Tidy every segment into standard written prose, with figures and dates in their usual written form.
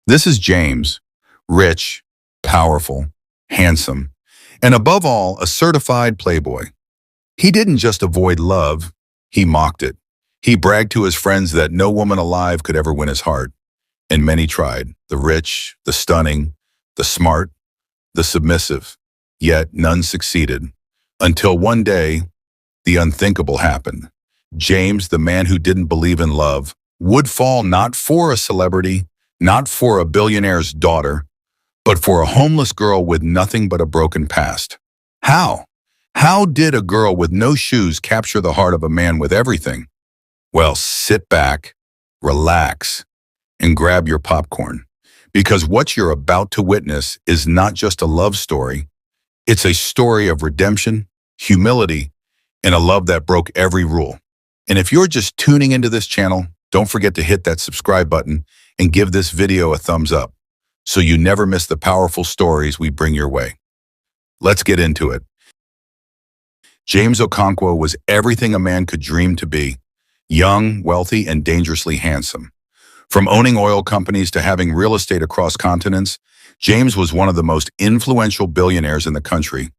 This is James, rich, powerful, handsome, and above all, a certified playboy. He didn't just avoid love, he mocked it. He bragged to his friends that no woman alive could ever win his heart. And many tried, the rich, the stunning, the smart, the submissive. Yet none succeeded. Until one day, the unthinkable happened. James, the man who didn't believe in love, would fall not for a celebrity, not for a billionaire's daughter, but for a homeless girl with nothing but a broken past. How? How did a girl with no shoes capture the heart of a man with everything? Well, sit back, relax, and grab your popcorn. Because what you're about to witness is not just a love story, it's a story of redemption, humility, and a love that broke every rule. And if you're just tuning into this channel, don't forget to hit that subscribe button and give this video a thumbs up so you never miss the powerful stories we bring your way. Let's get into it. James Okonkwo was everything a man could dream to be: young, wealthy, and dangerously handsome. From owning oil companies to having real estate across continents, James was one of the most influential billionaires in the country.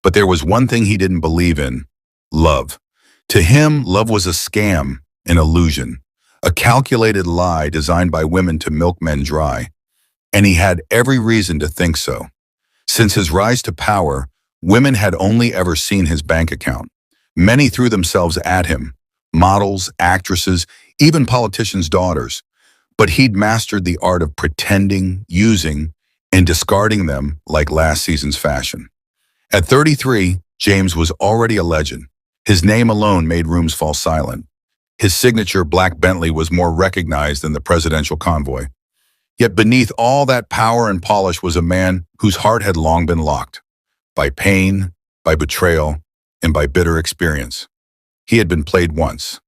But there was one thing he didn't believe in: love. To him, love was a scam, an illusion, a calculated lie designed by women to milk men dry. And he had every reason to think so. Since his rise to power, women had only ever seen his bank account. Many threw themselves at him: models, actresses, even politicians' daughters. But he'd mastered the art of pretending, using, and discarding them like last season's fashion. At 33, James was already a legend. His name alone made rooms fall silent. His signature black Bentley was more recognized than the presidential convoy. Yet beneath all that power and polish was a man whose heart had long been locked. By pain, by betrayal, and by bitter experience. He had been played once,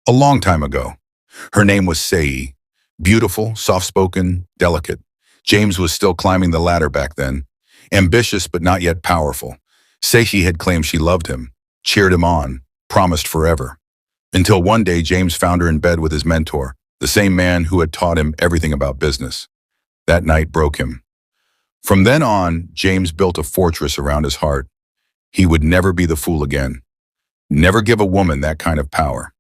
a long time ago. Her name was Sei. Beautiful, soft-spoken, delicate. James was still climbing the ladder back then. Ambitious but not yet powerful. Sei had claimed she loved him, cheered him on, promised forever. Until one day James found her in bed with his mentor, the same man who had taught him everything about business. That night broke him. From then on, James built a fortress around his heart. He would never be the fool again. Never give a woman that kind of power.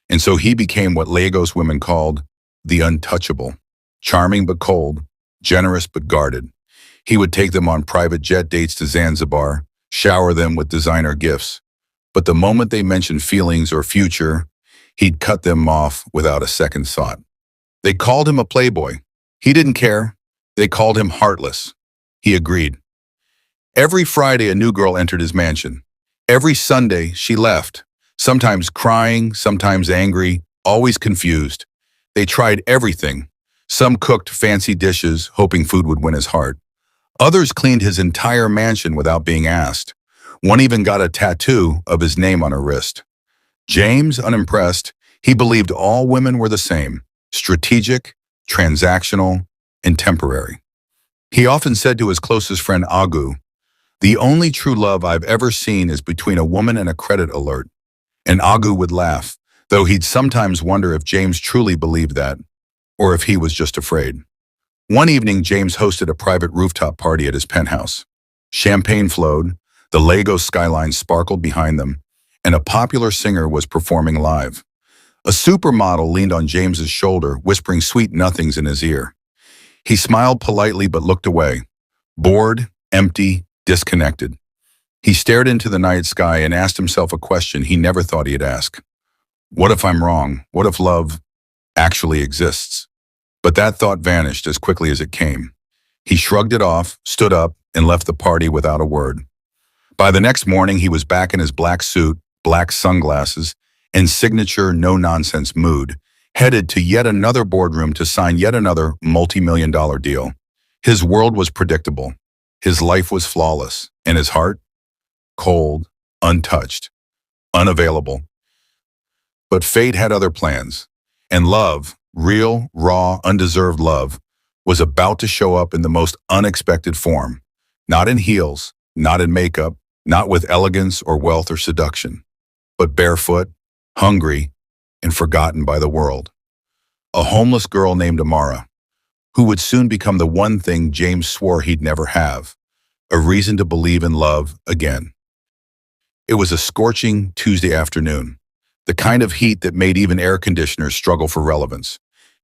And so he became what Lagos women called the untouchable. Charming but cold, generous but guarded. He would take them on private jet dates to Zanzibar, shower them with designer gifts. But the moment they mentioned feelings or future, he'd cut them off without a second thought. They called him a playboy. He didn't care. They called him heartless. He agreed. Every Friday, a new girl entered his mansion. Every Sunday, she left, sometimes crying, sometimes angry, always confused. They tried everything. Some cooked fancy dishes, hoping food would win his heart. Others cleaned his entire mansion without being asked. One even got a tattoo of his name on her wrist. James, unimpressed, he believed all women were the same: strategic, transactional, and temporary. He often said to his closest friend Agu, "The only true love I've ever seen is between a woman and a credit alert." And Agu would laugh, though he'd sometimes wonder if James truly believed that, or if he was just afraid. One evening, James hosted a private rooftop party at his penthouse. Champagne flowed, the Lagos skyline sparkled behind them, and a popular singer was performing live. A supermodel leaned on James's shoulder, whispering sweet nothings in his ear. He smiled politely but looked away, bored, empty, disconnected. He stared into the night sky and asked himself a question he never thought he'd ask. What if I'm wrong? What if love actually exists? But that thought vanished as quickly as it came. He shrugged it off, stood up, and left the party without a word. By the next morning, he was back in his black suit, black sunglasses, and signature no-nonsense mood, headed to yet another boardroom to sign yet another multi-million-dollar deal. His world was predictable. His life was flawless, and his heart? Cold, untouched, unavailable. But fate had other plans, and love, real, raw, undeserved love, was about to show up in the most unexpected form. Not in heels, not in makeup, not with elegance or wealth or seduction, but barefoot, hungry, and forgotten by the world. A homeless girl named Amara. who would soon become the one thing James swore he'd never have, a reason to believe in love again. It was a scorching Tuesday afternoon, the kind of heat that made even air conditioners struggle for relevance.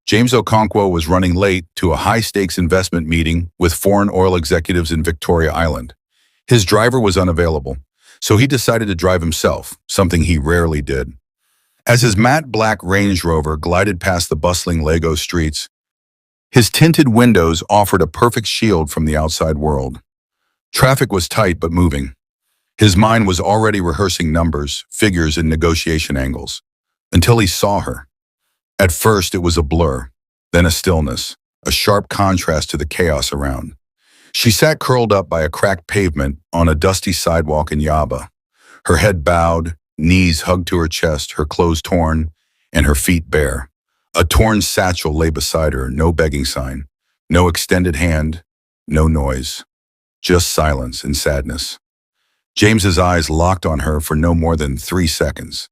James Okonkwo was running late to a high-stakes investment meeting with foreign oil executives in Victoria Island. His driver was unavailable, so he decided to drive himself, something he rarely did. As his matte black Range Rover glided past the bustling Lagos streets, his tinted windows offered a perfect shield from the outside world. Traffic was tight but moving. His mind was already rehearsing numbers, figures, and negotiation angles, until he saw her. At first, it was a blur, then a stillness, a sharp contrast to the chaos around. She sat curled up by a cracked pavement on a dusty sidewalk in Yaba, her head bowed, knees hugged to her chest, her clothes torn, and her feet bare. A torn satchel lay beside her, no begging sign, no extended hand, no noise, just silence and sadness. James's eyes locked on her for no more than 3 seconds.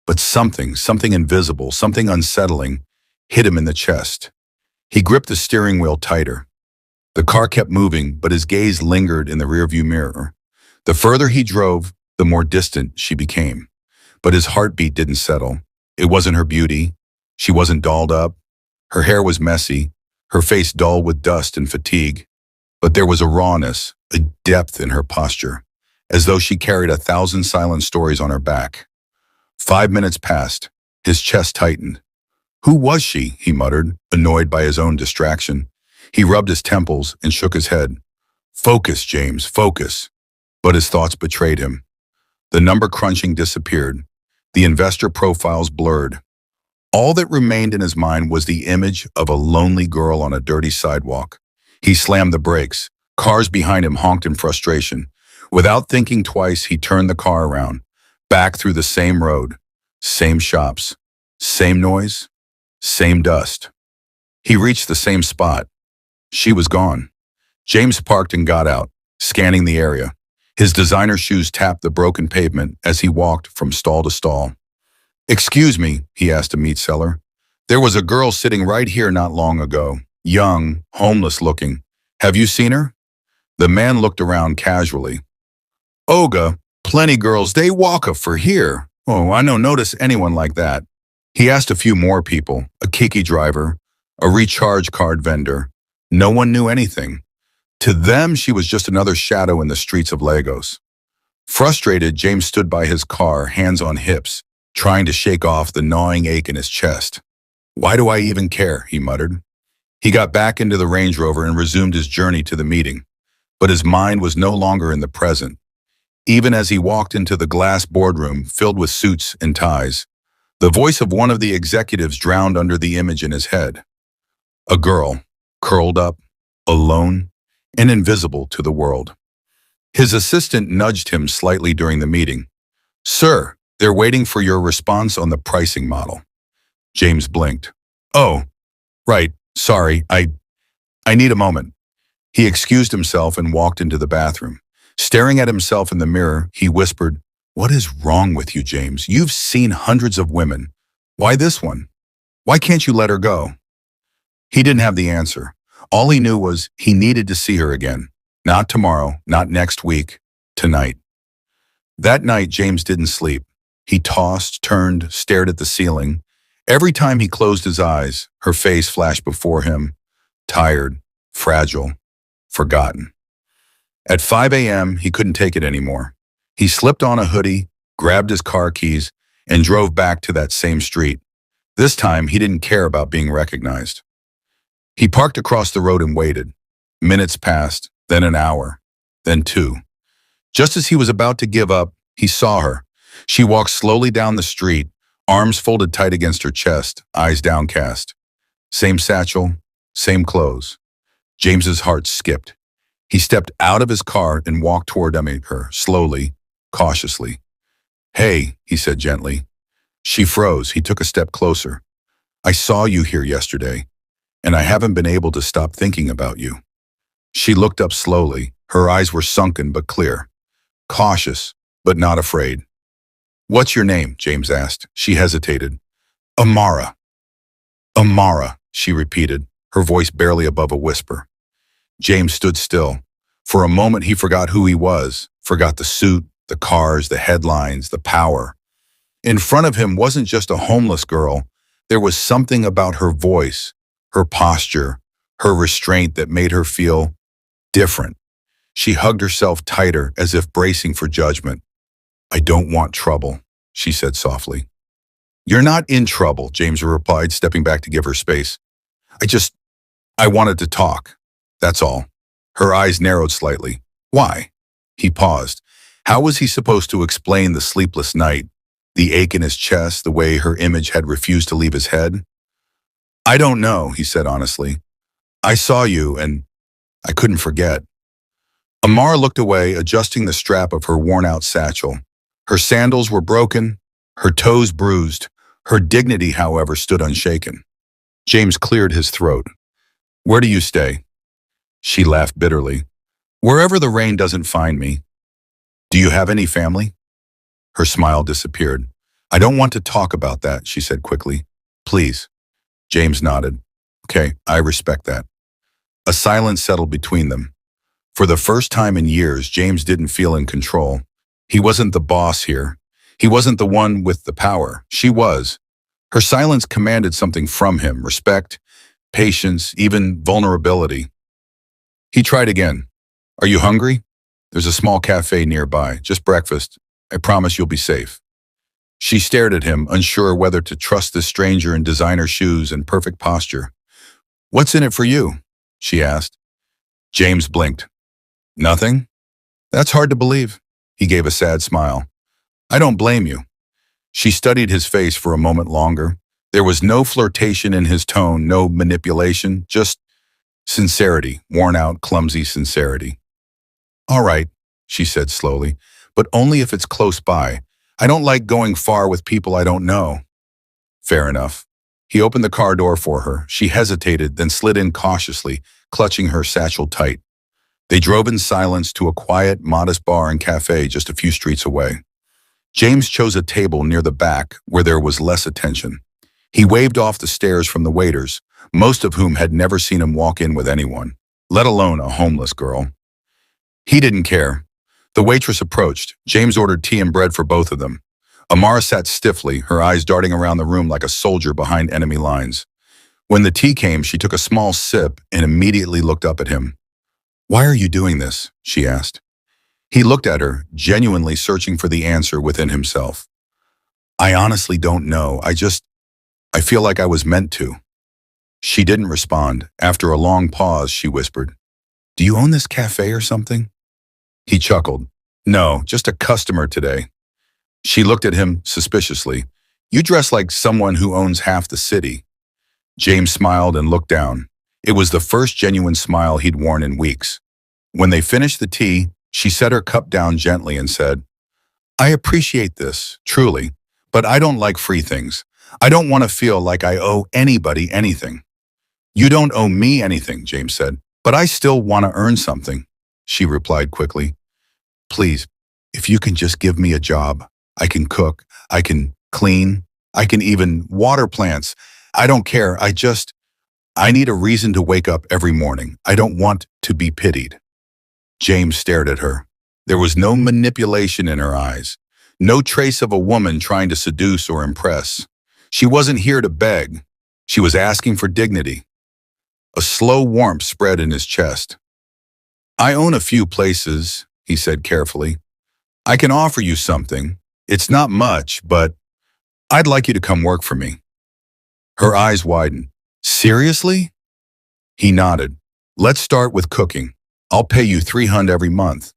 But something invisible, something unsettling, hit him in the chest. He gripped the steering wheel tighter. The car kept moving, but his gaze lingered in the rearview mirror. The further he drove, the more distant she became. But his heartbeat didn't settle. It wasn't her beauty. She wasn't dolled up. Her hair was messy, her face dull with dust and fatigue. But there was a rawness, a depth in her posture, as though she carried 1,000 silent stories on her back. 5 minutes passed. His chest tightened. Who was she? He muttered, annoyed by his own distraction. He rubbed his temples and shook his head. Focus, James, focus. But his thoughts betrayed him. The number crunching disappeared. The investor profiles blurred. All that remained in his mind was the image of a lonely girl on a dirty sidewalk. He slammed the brakes. Cars behind him honked in frustration. Without thinking twice, he turned the car around. Back through the same road, same shops, same noise, same dust. He reached the same spot. She was gone. James parked and got out, scanning the area. His designer shoes tapped the broken pavement as he walked from stall to stall. "Excuse me," he asked a meat seller. "There was a girl sitting right here not long ago, young, homeless looking. Have you seen her?" The man looked around casually. "Oga, plenty girls, they walk for here. Oh, I no notice anyone like that." He asked a few more people, a kiki driver, a recharge card vendor. No one knew anything. To them, she was just another shadow in the streets of Lagos. Frustrated, James stood by his car, hands on hips, trying to shake off the gnawing ache in his chest. "Why do I even care?" he muttered. He got back into the Range Rover and resumed his journey to the meeting. But his mind was no longer in the present. Even as he walked into the glass boardroom filled with suits and ties, the voice of one of the executives drowned under the image in his head. A girl, curled up, alone, and invisible to the world. His assistant nudged him slightly during the meeting. "Sir, they're waiting for your response on the pricing model." James blinked. "Oh, right, sorry, I need a moment." He excused himself and walked into the bathroom. Staring at himself in the mirror, he whispered, "What is wrong with you, James? You've seen hundreds of women. Why this one? Why can't you let her go?" He didn't have the answer. All he knew was he needed to see her again. Not tomorrow, not next week, tonight. That night, James didn't sleep. He tossed, turned, stared at the ceiling. Every time he closed his eyes, her face flashed before him, tired, fragile, forgotten. At 5 a.m., he couldn't take it anymore. He slipped on a hoodie, grabbed his car keys, and drove back to that same street. This time, he didn't care about being recognized. He parked across the road and waited. Minutes passed, then an hour, then 2. Just as he was about to give up, he saw her. She walked slowly down the street, arms folded tight against her chest, eyes downcast. Same satchel, same clothes. James's heart skipped. He stepped out of his car and walked toward her, slowly, cautiously. "Hey," he said gently. She froze. He took a step closer. "I saw you here yesterday, and I haven't been able to stop thinking about you." She looked up slowly. Her eyes were sunken but clear, cautious but not afraid. "What's your name?" James asked. She hesitated. "Amara." "Amara," she repeated. her voice barely above a whisper. James stood still. For a moment he forgot who he was, forgot the suit, the cars, the headlines, the power. In front of him wasn't just a homeless girl. There was something about her voice, her posture, her restraint that made her feel different. She hugged herself tighter as if bracing for judgment. "I don't want trouble," she said softly. "You're not in trouble," James replied, stepping back to give her space. I wanted to talk. That's all." Her eyes narrowed slightly. "Why?" He paused. How was he supposed to explain the sleepless night, the ache in his chest, the way her image had refused to leave his head? "I don't know," he said honestly. "I saw you and I couldn't forget." Amar looked away, adjusting the strap of her worn-out satchel. Her sandals were broken, her toes bruised. Her dignity, however, stood unshaken. James cleared his throat. "Where do you stay?" She laughed bitterly. "Wherever the rain doesn't find me." "Do you have any family?" Her smile disappeared. "I don't want to talk about that," she said quickly. "Please." James nodded. "Okay, I respect that." A silence settled between them. For the first time in years, James didn't feel in control. He wasn't the boss here. He wasn't the one with the power. She was. Her silence commanded something from him: respect, patience, even vulnerability. He tried again. "Are you hungry? There's a small cafe nearby, just breakfast. I promise you'll be safe." She stared at him, unsure whether to trust this stranger in designer shoes and perfect posture. "What's in it for you?" she asked. James blinked. "Nothing?" "That's hard to believe." He gave a sad smile. "I don't blame you." She studied his face for a moment longer. There was no flirtation in his tone, no manipulation, just sincerity, worn-out, clumsy sincerity. "All right," she said slowly, "but only if it's close by. I don't like going far with people I don't know." "Fair enough." He opened the car door for her. She hesitated, then slid in cautiously, clutching her satchel tight. They drove in silence to a quiet, modest bar and cafe just a few streets away. James chose a table near the back where there was less attention. He waved off the stares from the waiters, most of whom had never seen him walk in with anyone, let alone a homeless girl. He didn't care. The waitress approached. James ordered tea and bread for both of them. Amara sat stiffly, her eyes darting around the room like a soldier behind enemy lines. When the tea came, she took a small sip and immediately looked up at him. "Why are you doing this?" she asked. He looked at her, genuinely searching for the answer within himself. "I honestly don't know. I feel like I was meant to." She didn't respond. After a long pause, she whispered, "Do you own this cafe or something?" He chuckled. "No, just a customer today." She looked at him suspiciously. "You dress like someone who owns half the city." James smiled and looked down. It was the first genuine smile he'd worn in weeks. When they finished the tea, she set her cup down gently and said, "I appreciate this, truly, but I don't like free things. I don't want to feel like I owe anybody anything." "You don't owe me anything," James said, "but I still want to earn something," she replied quickly. "Please, if you can just give me a job. I can cook, I can clean, I can even water plants. I don't care. I need a reason to wake up every morning. I don't want to be pitied." James stared at her. There was no manipulation in her eyes, no trace of a woman trying to seduce or impress. She wasn't here to beg. She was asking for dignity. A slow warmth spread in his chest. "I own a few places," he said carefully. "I can offer you something. It's not much, but I'd like you to come work for me." Her eyes widened. "Seriously?" He nodded. "Let's start with cooking. I'll pay you $300 every month.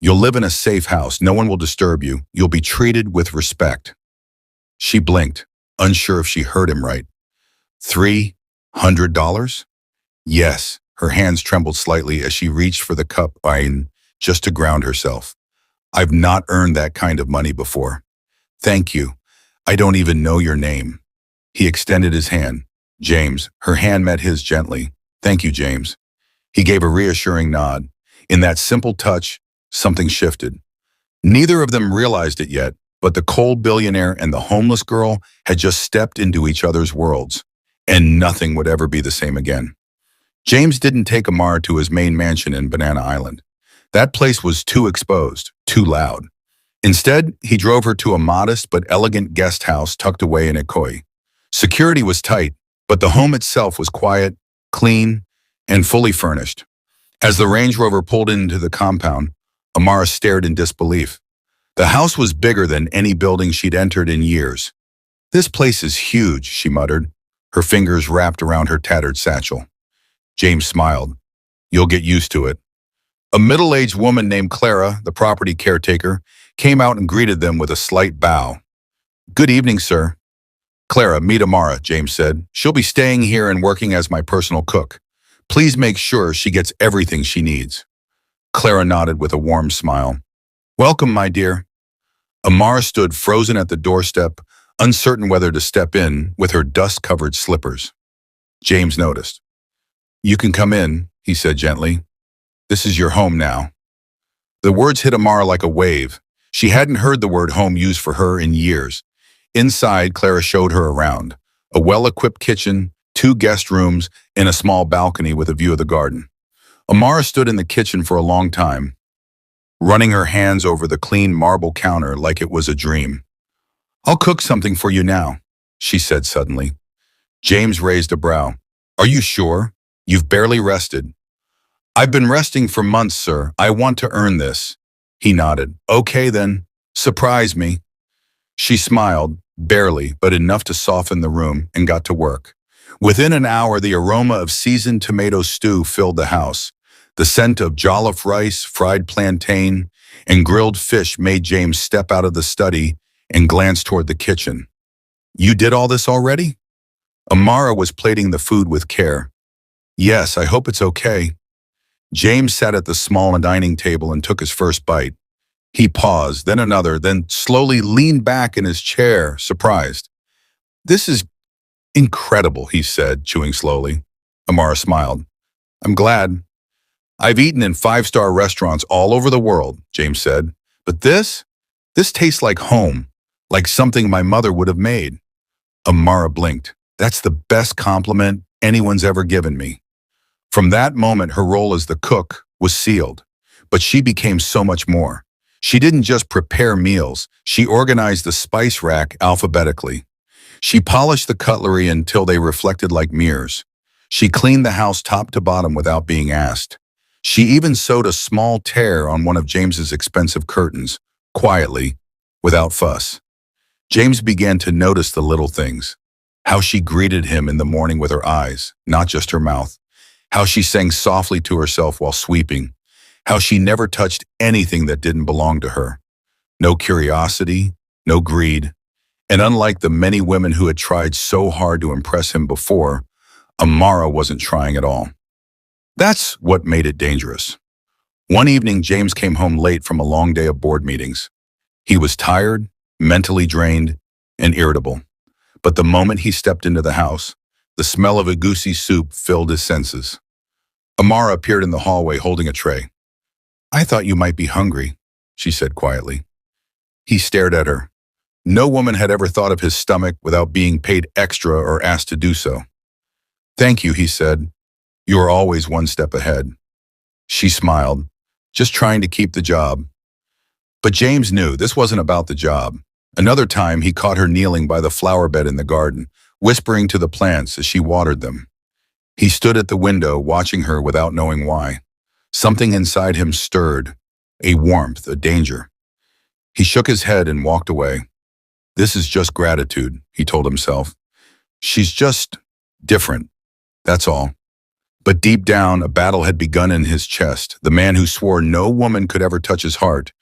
You'll live in a safe house. No one will disturb you. You'll be treated with respect." She blinked, unsure if she heard him right. $300? Yes. Her hands trembled slightly as she reached for the cup wine just to ground herself. "I've not earned that kind of money before." "Thank you. I don't even know your name." He extended his hand. "James." Her hand met his gently. "Thank you, James." He gave a reassuring nod. In that simple touch, something shifted. Neither of them realized it yet, but the cold billionaire and the homeless girl had just stepped into each other's worlds. and nothing would ever be the same again. James didn't take Amara to his main mansion in Banana Island. That place was too exposed, too loud. Instead, he drove her to a modest but elegant guest house tucked away in Ikoyi. Security was tight, but the home itself was quiet, clean, and fully furnished. As the Range Rover pulled into the compound, Amara stared in disbelief. The house was bigger than any building she'd entered in years. "This place is huge," she muttered, her fingers wrapped around her tattered satchel. James smiled. "You'll get used to it." A middle-aged woman named Clara, the property caretaker, came out and greeted them with a slight bow. "Good evening, sir." "Clara, meet Amara," James said. "She'll be staying here and working as my personal cook. Please make sure she gets everything she needs." Clara nodded with a warm smile. "Welcome, my dear." Amara stood frozen at the doorstep, uncertain whether to step in with her dust-covered slippers. James noticed. "You can come in," he said gently. "This is your home now." The words hit Amara like a wave. She hadn't heard the word home used for her in years. Inside, Clara showed her around. A well-equipped kitchen, 2 guest rooms, and a small balcony with a view of the garden. Amara stood in the kitchen for a long time, running her hands over the clean marble counter like it was a dream. "I'll cook something for you now," she said suddenly. James raised a brow. "Are you sure? You've barely rested." "I've been resting for months, sir. I want to earn this." He nodded. "Okay then, surprise me." She smiled, barely, but enough to soften the room, and got to work. Within an hour, the aroma of seasoned tomato stew filled the house. The scent of jollof rice, fried plantain, and grilled fish made James step out of the study and glance toward the kitchen. "You did all this already?" Amara was plating the food with care. "Yes, I hope it's okay." James sat at the small dining table and took his first bite. He paused, then another, then slowly leaned back in his chair, surprised. "This is incredible," he said, chewing slowly. Amara smiled. "I'm glad." "I've eaten in 5-star restaurants all over the world," James said. "But this tastes like home, like something my mother would have made." Amara blinked. "That's the best compliment anyone's ever given me." From that moment, her role as the cook was sealed. But she became so much more. She didn't just prepare meals, she organized the spice rack alphabetically. She polished the cutlery until they reflected like mirrors. She cleaned the house top to bottom without being asked. She even sewed a small tear on one of James's expensive curtains, quietly, without fuss. James began to notice the little things. How she greeted him in the morning with her eyes, not just her mouth. How she sang softly to herself while sweeping. How she never touched anything that didn't belong to her. No curiosity, no greed. And unlike the many women who had tried so hard to impress him before, Amara wasn't trying at all. That's what made it dangerous. One evening, James came home late from a long day of board meetings. He was tired, mentally drained, and irritable. But the moment he stepped into the house, the smell of egusi soup filled his senses. Amara appeared in the hallway holding a tray. "I thought you might be hungry," she said quietly. He stared at her. No woman had ever thought of his stomach without being paid extra or asked to do so. "Thank you," he said. "You are always one step ahead." She smiled, just trying to keep the job. But James knew this wasn't about the job. Another time, he caught her kneeling by the flower bed in the garden, whispering to the plants as she watered them. He stood at the window, watching her without knowing why. Something inside him stirred, a warmth, a danger. He shook his head and walked away. "This is just gratitude," he told himself. "She's just different, that's all." But deep down, a battle had begun in his chest. The man who swore no woman could ever touch his heart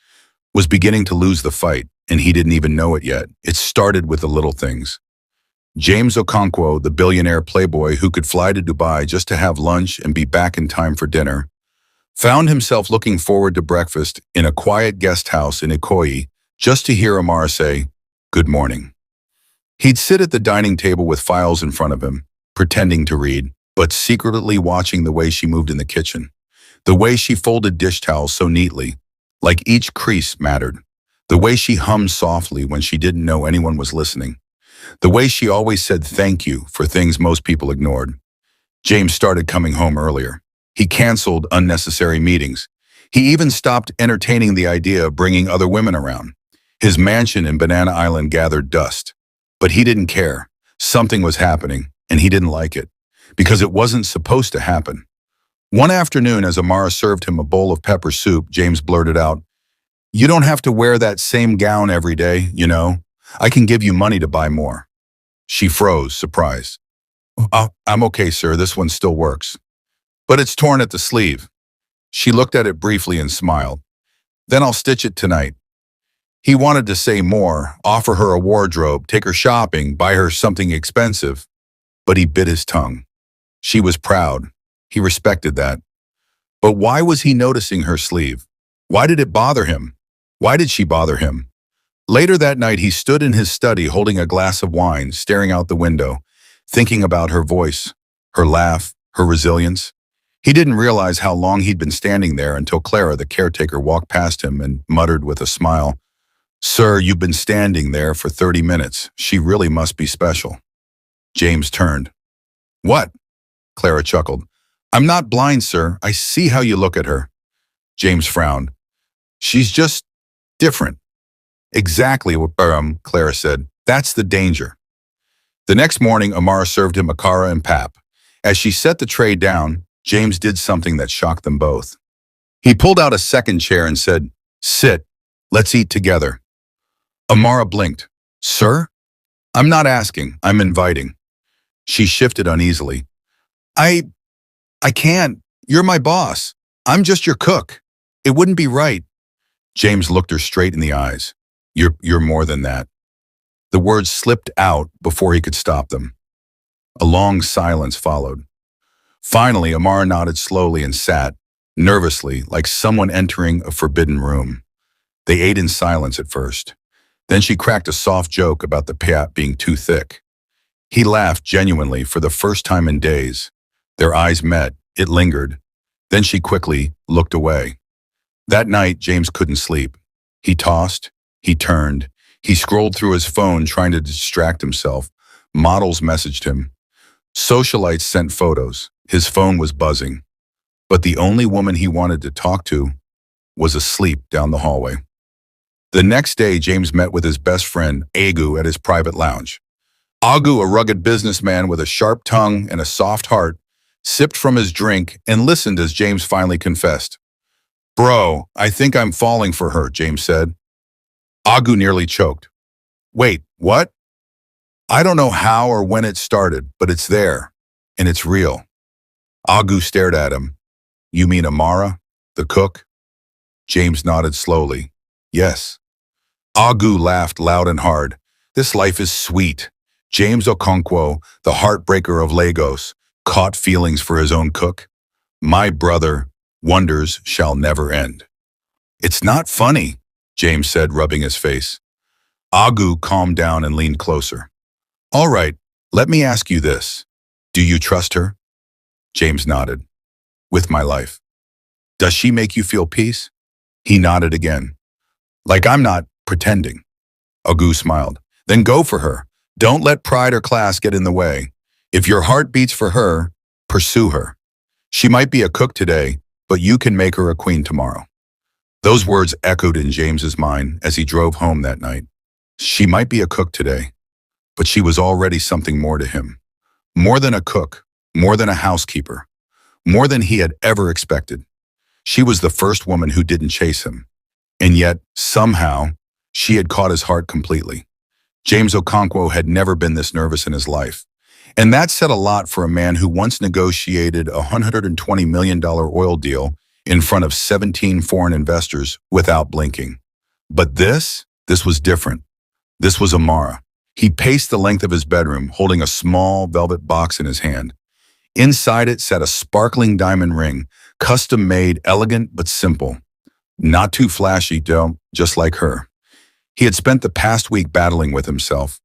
was beginning to lose the fight, and he didn't even know it yet. It started with the little things. James Okonkwo, the billionaire playboy who could fly to Dubai just to have lunch and be back in time for dinner, found himself looking forward to breakfast in a quiet guest house in Ikoyi just to hear Amara say, "Good morning." He'd sit at the dining table with files in front of him, pretending to read, but secretly watching the way she moved in the kitchen, the way she folded dish towels so neatly, like each crease mattered, the way she hummed softly when she didn't know anyone was listening. The way she always said thank you for things most people ignored. James started coming home earlier. He canceled unnecessary meetings. He even stopped entertaining the idea of bringing other women around. His mansion in Banana Island gathered dust. But he didn't care. Something was happening, and he didn't like it. Because it wasn't supposed to happen. One afternoon, as Amara served him a bowl of pepper soup, James blurted out, "You don't have to wear that same gown every day, you know. I can give you money to buy more." She froze, surprised. I'm okay, sir. This one still works. But it's torn at the sleeve." She looked at it briefly and smiled. "Then I'll stitch it tonight." He wanted to say more, offer her a wardrobe, take her shopping, buy her something expensive, but he bit his tongue. She was proud. He respected that. But why was he noticing her sleeve? Why did it bother him? Why did she bother him? Later that night, he stood in his study holding a glass of wine, staring out the window, thinking about her voice, her laugh, her resilience. He didn't realize how long he'd been standing there until Clara, the caretaker, walked past him and muttered with a smile, "Sir, you've been standing there for 30 minutes. She really must be special." James turned. "What?" Clara chuckled. "I'm not blind, sir. I see how you look at her." James frowned. "She's just different." "Exactly what Clara said. That's the danger." The next morning, Amara served him akara and pap. As she set the tray down, James did something that shocked them both. He pulled out a second chair and said, "Sit. Let's eat together." Amara blinked. "Sir?" "I'm not asking. I'm inviting." She shifted uneasily. I can't. You're my boss. I'm just your cook. It wouldn't be right." James looked her straight in the eyes. You're more than that." The words slipped out before he could stop them. A long silence followed. Finally, Amara nodded slowly and sat, nervously, like someone entering a forbidden room. They ate in silence at first. Then she cracked a soft joke about the pap being too thick. He laughed genuinely for the first time in days. Their eyes met. It lingered. Then she quickly looked away. That night, James couldn't sleep. He tossed. He turned. He scrolled through his phone trying to distract himself. Models messaged him. Socialites sent photos. His phone was buzzing. But the only woman he wanted to talk to was asleep down the hallway. The next day, James met with his best friend, Agu, at his private lounge. Agu, a rugged businessman with a sharp tongue and a soft heart, sipped from his drink and listened as James finally confessed. "Bro, I think I'm falling for her," James said. Agu nearly choked. "Wait, what?" "I don't know how or when it started, but it's there, and it's real." Agu stared at him. "You mean Amara, the cook?" James nodded slowly. "Yes." Agu laughed loud and hard. "This life is sweet." James Okonkwo, the heartbreaker of Lagos, caught feelings for his own cook. "My brother, wonders shall never end." "It's not funny," James said, rubbing his face. Agu calmed down and leaned closer. "All right, let me ask you this. Do you trust her?" James nodded. "With my life." "Does she make you feel peace?" He nodded again. "Like I'm not pretending." Agu smiled. "Then go for her. Don't let pride or class get in the way. If your heart beats for her, pursue her. She might be a cook today, but you can make her a queen tomorrow." Those words echoed in James's mind as he drove home that night. She might be a cook today, but she was already something more to him. More than a cook, more than a housekeeper, more than he had ever expected. She was the first woman who didn't chase him. And yet, somehow, she had caught his heart completely. James Okonkwo had never been this nervous in his life. And that said a lot for a man who once negotiated a $120 million oil deal in front of 17 foreign investors without blinking. But this was different. This was Amara. He paced the length of his bedroom, holding a small velvet box in his hand. Inside it sat a sparkling diamond ring, custom-made, elegant but simple. Not too flashy, though, just like her. He had spent the past week battling with himself.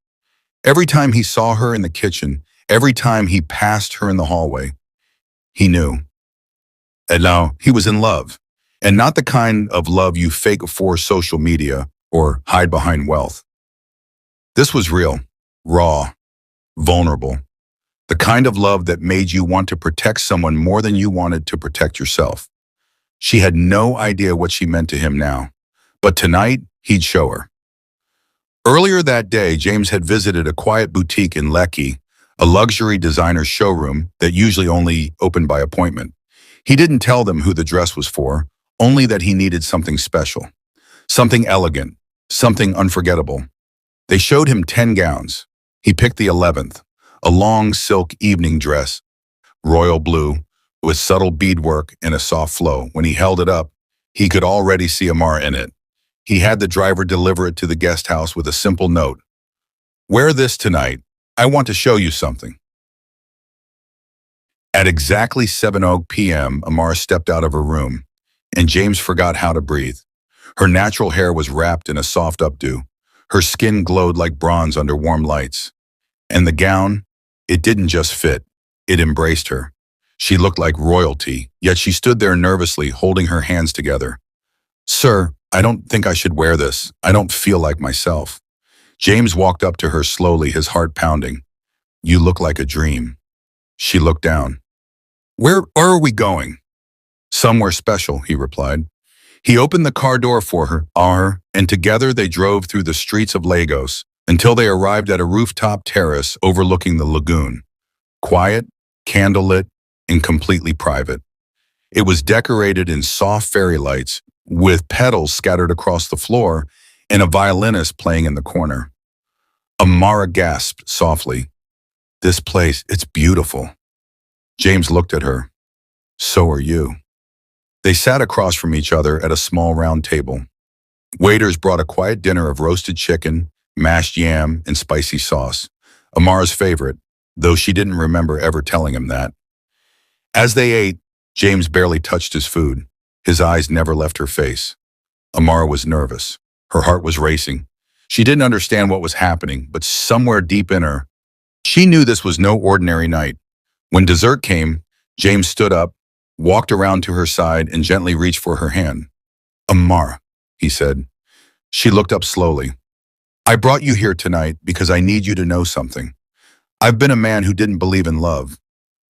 Every time he saw her in the kitchen, every time he passed her in the hallway, he knew. And now he was in love, and not the kind of love you fake for social media or hide behind wealth. This was real. raw, vulnerable. The kind of love that made you want to protect someone more than you wanted to protect yourself. She had no idea what she meant to him now, but tonight he'd show her. Earlier that day, James had visited a quiet boutique in Lekki, a luxury designer showroom that usually only opened by appointment. He didn't tell them who the dress was for, only that he needed something special, something elegant, something unforgettable. They showed him 10 gowns. He picked the 11th, a long silk evening dress, royal blue, with subtle beadwork and a soft flow. When he held it up, he could already see Amara in it. He had the driver deliver it to the guest house with a simple note. "Wear this tonight. I want to show you something." At exactly 7:00 p.m., Amara stepped out of her room, and James forgot how to breathe. Her natural hair was wrapped in a soft updo. Her skin glowed like bronze under warm lights. And the gown, it didn't just fit, it embraced her. She looked like royalty, yet she stood there nervously, holding her hands together. "Sir, I don't think I should wear this. I don't feel like myself." James walked up to her slowly, his heart pounding. "You look like a dream." She looked down. Where are we going?" "Somewhere special," he replied. He opened the car door for her, and together they drove through the streets of Lagos until they arrived at a rooftop terrace overlooking the lagoon. Quiet, candlelit, and completely private. It was decorated in soft fairy lights, with petals scattered across the floor and a violinist playing in the corner. Amara gasped softly. "This place, it's beautiful." James looked at her. "So are you." They sat across from each other at a small round table. Waiters brought a quiet dinner of roasted chicken, mashed yam, and spicy sauce, Amara's favorite, though she didn't remember ever telling him that. As they ate, James barely touched his food. His eyes never left her face. Amara was nervous. Her heart was racing. She didn't understand what was happening, but somewhere deep in her, she knew this was no ordinary night. When dessert came, James stood up, walked around to her side, and gently reached for her hand. "Amara," he said. She looked up slowly. "I brought you here tonight because I need you to know something. I've been a man who didn't believe in love.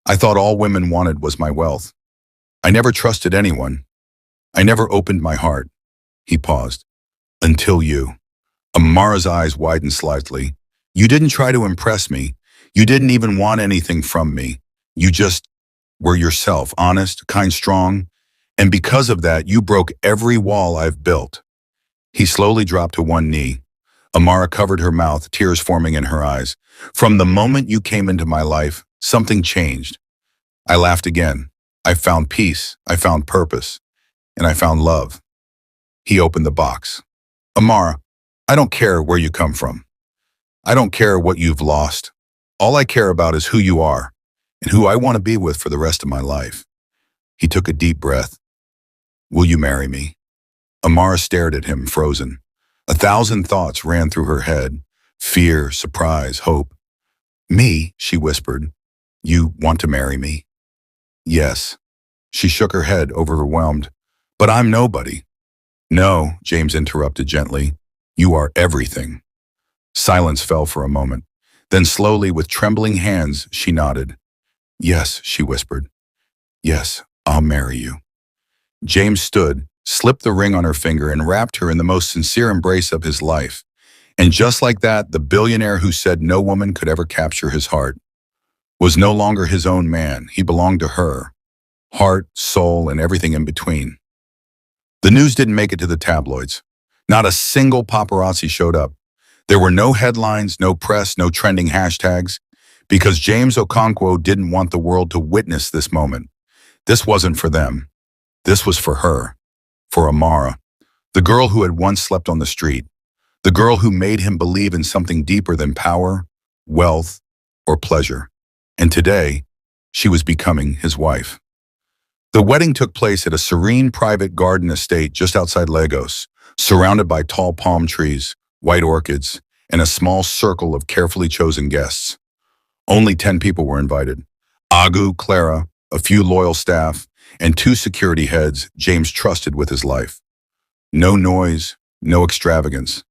I thought all women wanted was my wealth. I never trusted anyone. I never opened my heart." He paused. "Until you." Amara's eyes widened slightly. "You didn't try to impress me. You didn't even want anything from me. You just were yourself, honest, kind, strong. And because of that, you broke every wall I've built." He slowly dropped to one knee. Amara covered her mouth, tears forming in her eyes. "From the moment you came into my life, something changed." I laughed again. "I found peace, I found purpose, and I found love." He opened the box. "Amara, I don't care where you come from. I don't care what you've lost. All I care about is who you are and who I want to be with for the rest of my life." He took a deep breath. "Will you marry me?" Amara stared at him, frozen. 1,000 thoughts ran through her head. Fear, surprise, hope. "Me?" she whispered. "You want to marry me?" "Yes." She shook her head, overwhelmed. "But I'm nobody." "No," James interrupted gently. "You are everything." Silence fell for a moment. Then slowly, with trembling hands, she nodded. "Yes," she whispered. "Yes, I'll marry you." James stood, slipped the ring on her finger, and wrapped her in the most sincere embrace of his life. And just like that, the billionaire who said no woman could ever capture his heart was no longer his own man. He belonged to her. Heart, soul, and everything in between. The news didn't make it to the tabloids. Not a single paparazzi showed up. There were no headlines, no press, no trending hashtags, because James Okonkwo didn't want the world to witness this moment. This wasn't for them. This was for her, for Amara, the girl who had once slept on the street, the girl who made him believe in something deeper than power, wealth, or pleasure. And today, she was becoming his wife. The wedding took place at a serene private garden estate just outside Lagos, surrounded by tall palm trees, white orchids, and a small circle of carefully chosen guests. Only 10 people were invited. Agu, Clara, a few loyal staff, and 2 security heads James trusted with his life. No noise, no extravagance,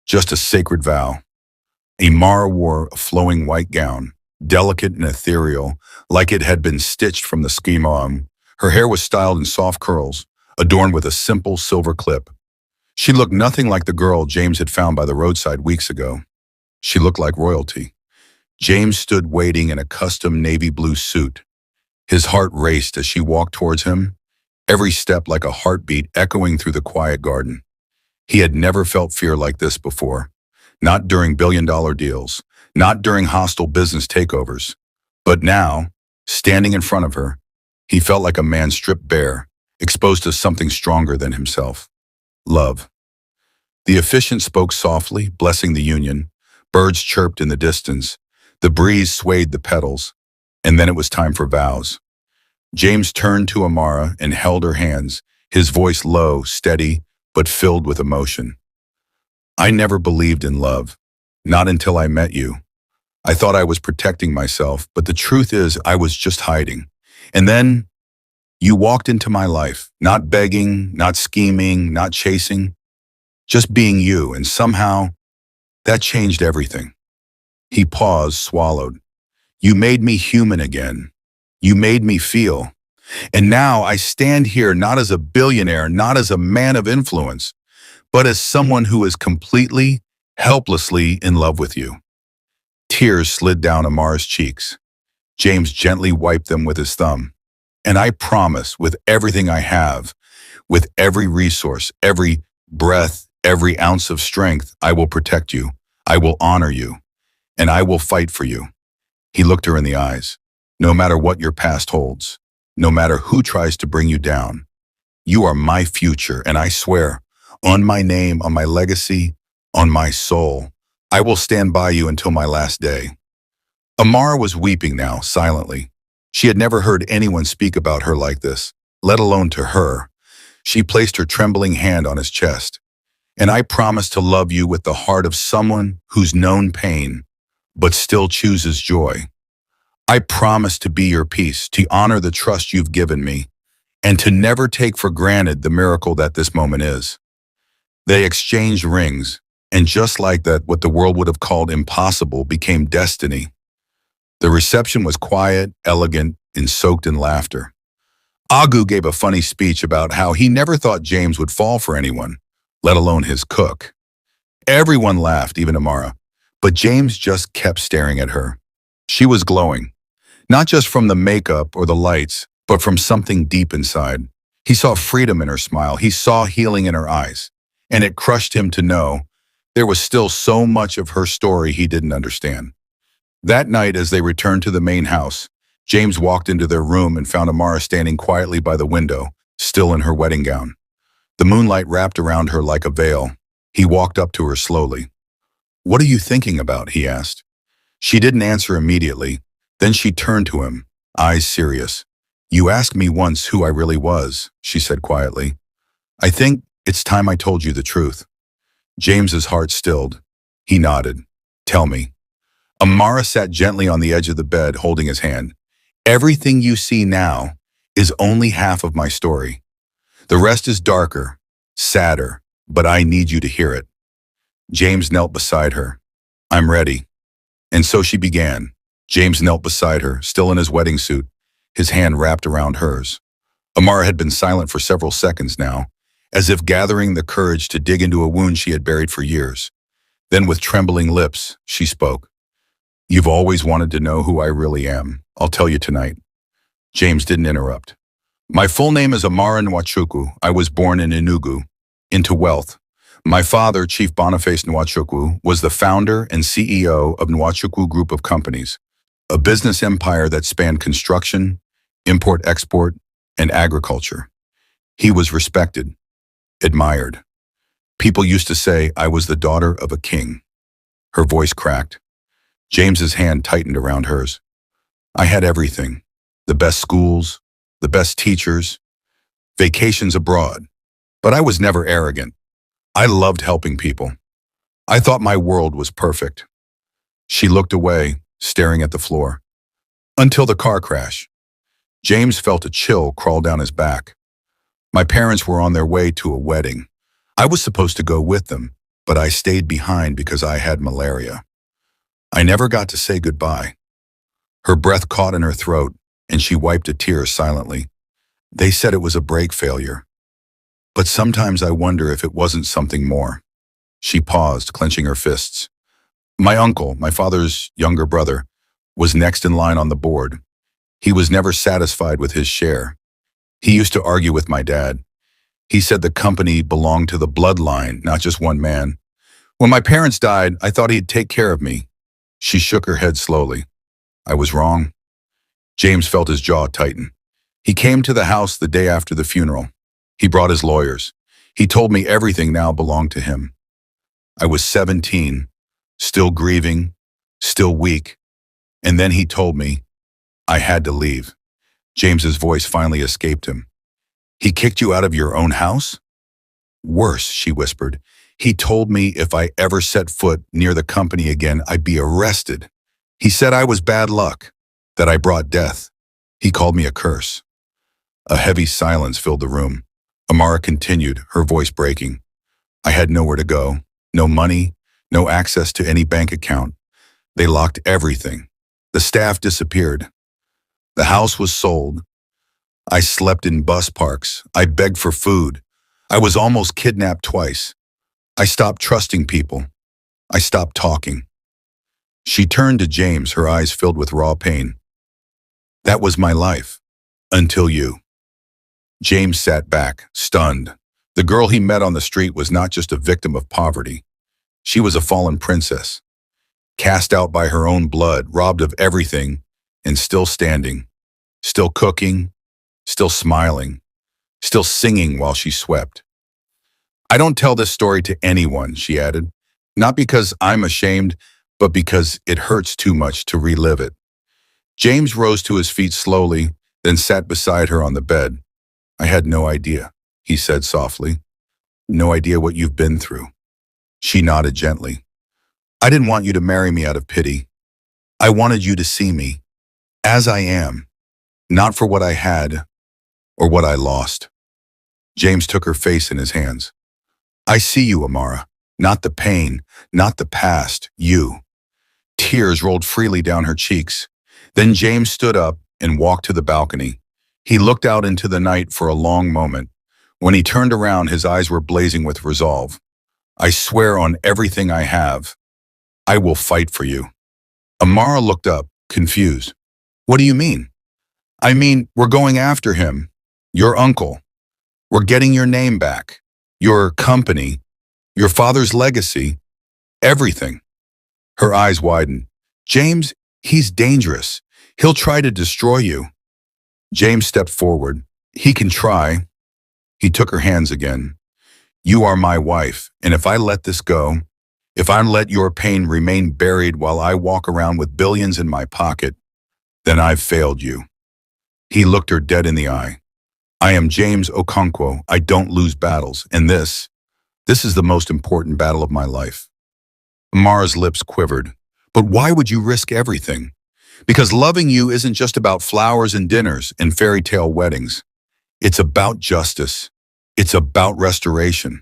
just a sacred vow. Amara wore a flowing white gown, delicate and ethereal, like it had been stitched from the scheme. Her hair was styled in soft curls, adorned with a simple silver clip. She looked nothing like the girl James had found by the roadside weeks ago. She looked like royalty. James stood waiting in a custom navy blue suit. His heart raced as she walked towards him, every step like a heartbeat echoing through the quiet garden. He had never felt fear like this before. Not during billion-dollar deals, not during hostile business takeovers. But now, standing in front of her, he felt like a man stripped bare, exposed to something stronger than himself. Love. The officiant spoke softly, blessing the union. Birds chirped in the distance. The breeze swayed the petals. And then it was time for vows. James turned to Amara and held her hands, his voice low, steady, but filled with emotion. I never believed in love. Not until I met you. I thought I was protecting myself, but the truth is I was just hiding. And then you walked into my life, not begging, not scheming, not chasing, just being you, and somehow that changed everything. He paused, swallowed. You made me human again. You made me feel. And now I stand here not as a billionaire, not as a man of influence, but as someone who is completely, helplessly in love with you. Tears slid down Amara's cheeks. James gently wiped them with his thumb. And I promise, with everything I have, with every resource, every breath, every ounce of strength, I will protect you. I will honor you. And I will fight for you. He looked her in the eyes. No matter what your past holds, no matter who tries to bring you down, you are my future, and I swear, on my name, on my legacy, on my soul, I will stand by you until my last day. Amara was weeping now, silently. She had never heard anyone speak about her like this, let alone to her. She placed her trembling hand on his chest. And I promise to love you with the heart of someone who's known pain, but still chooses joy. I promise to be your peace, to honor the trust you've given me, and to never take for granted the miracle that this moment is. They exchanged rings, and just like that, what the world would have called impossible became destiny. The reception was quiet, elegant, and soaked in laughter. Agu gave a funny speech about how he never thought James would fall for anyone, let alone his cook. Everyone laughed, even Amara, but James just kept staring at her. She was glowing, not just from the makeup or the lights, but from something deep inside. He saw freedom in her smile. He saw healing in her eyes, and it crushed him to know there was still so much of her story he didn't understand. That night, as they returned to the main house, James walked into their room and found Amara standing quietly by the window, still in her wedding gown. The moonlight wrapped around her like a veil. He walked up to her slowly. "What are you thinking about?" he asked. She didn't answer immediately. Then she turned to him, eyes serious. "You asked me once who I really was," she said quietly. "I think it's time I told you the truth." James's heart stilled. He nodded. "Tell me." Amara sat gently on the edge of the bed, holding his hand. "Everything you see now is only half of my story. The rest is darker, sadder, but I need you to hear it." James knelt beside her. "I'm ready." And so she began. James knelt beside her, still in his wedding suit, his hand wrapped around hers. Amara had been silent for several seconds now, as if gathering the courage to dig into a wound she had buried for years. Then with trembling lips, she spoke. "You've always wanted to know who I really am. I'll tell you tonight." James didn't interrupt. "My full name is Amara Nwachukwu. I was born in Enugu, into wealth. My father, Chief Boniface Nwachukwu, was the founder and CEO of Nwachukwu Group of Companies, a business empire that spanned construction, import-export, and agriculture. He was respected, admired. People used to say I was the daughter of a king." Her voice cracked. James's hand tightened around hers. "I had everything, the best schools, the best teachers, vacations abroad, but I was never arrogant. I loved helping people. I thought my world was perfect." She looked away, staring at the floor. "Until the car crash." James felt a chill crawl down his back. "My parents were on their way to a wedding. I was supposed to go with them, but I stayed behind because I had malaria. I never got to say goodbye. Her breath caught in her throat, and she wiped a tear silently. They said it was a brake failure. But sometimes I wonder if it wasn't something more. She paused, clenching her fists. My uncle, my father's younger brother, was next in line on the board. He was never satisfied with his share. He used to argue with my dad. He said the company belonged to the bloodline, not just one man. When my parents died, I thought he'd take care of me. She shook her head slowly. I was wrong. James felt his jaw tighten. He came to the house the day after the funeral. He brought his lawyers. He told me everything now belonged to him. I was 17, still grieving, still weak. And then he told me I had to leave. James's voice finally escaped him. He kicked you out of your own house? Worse, she whispered. He told me if I ever set foot near the company again, I'd be arrested. He said I was bad luck, that I brought death. He called me a curse. A heavy silence filled the room. Amara continued, her voice breaking. I had nowhere to go, no money, no access to any bank account. They locked everything. The staff disappeared. The house was sold. I slept in bus parks. I begged for food. I was almost kidnapped twice. I stopped trusting people. I stopped talking. She turned to James, her eyes filled with raw pain. That was my life. Until you. James sat back, stunned. The girl he met on the street was not just a victim of poverty. She was a fallen princess, cast out by her own blood, robbed of everything, and still standing, still cooking, still smiling, still singing while she swept. I don't tell this story to anyone, she added, not because I'm ashamed, but because it hurts too much to relive it. James rose to his feet slowly, then sat beside her on the bed. I had no idea, he said softly. No idea what you've been through. She nodded gently. I didn't want you to marry me out of pity. I wanted you to see me, as I am, not for what I had or what I lost. James took her face in his hands. I see you, Amara. Not the pain, not the past, you. Tears rolled freely down her cheeks. Then James stood up and walked to the balcony. He looked out into the night for a long moment. When he turned around, his eyes were blazing with resolve. I swear on everything I have, I will fight for you. Amara looked up, confused. What do you mean? I mean, we're going after him. Your uncle. We're getting your name back. Your company. Your father's legacy. Everything. Her eyes widened. James, he's dangerous. He'll try to destroy you. James stepped forward. He can try. He took her hands again. You are my wife, and if I let this go, if I let your pain remain buried while I walk around with billions in my pocket, then I've failed you. He looked her dead in the eye. I am James Okonkwo. I don't lose battles, and this is the most important battle of my life. Amara's lips quivered. But why would you risk everything? Because loving you isn't just about flowers and dinners and fairy tale weddings. It's about justice. It's about restoration.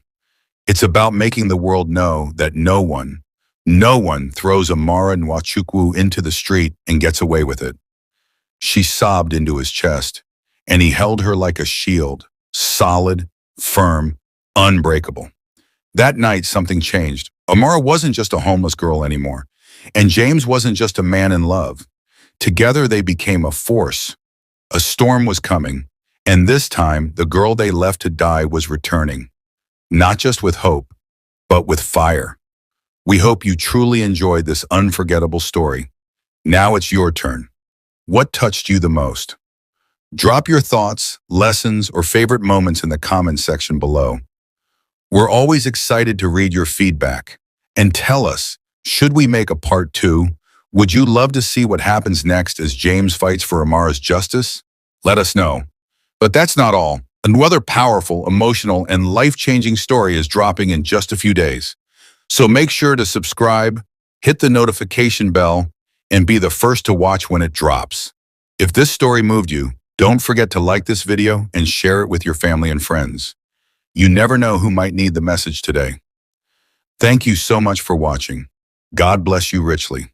It's about making the world know that no one throws Amara Nwachukwu into the street and gets away with it. She sobbed into his chest, and he held her like a shield, solid, firm, unbreakable. That night, something changed. Amara wasn't just a homeless girl anymore, and James wasn't just a man in love. Together, they became a force. A storm was coming, and this time, the girl they left to die was returning. Not just with hope, but with fire. We hope you truly enjoyed this unforgettable story. Now it's your turn. What touched you the most? Drop your thoughts, lessons, or favorite moments in the comments section below. We're always excited to read your feedback. And tell us, should we make a part 2? Would you love to see what happens next as James fights for Amara's justice? Let us know. But that's not all. Another powerful, emotional, and life-changing story is dropping in just a few days. So make sure to subscribe, hit the notification bell, and be the first to watch when it drops. If this story moved you, don't forget to like this video and share it with your family and friends. You never know who might need the message today. Thank you so much for watching. God bless you richly.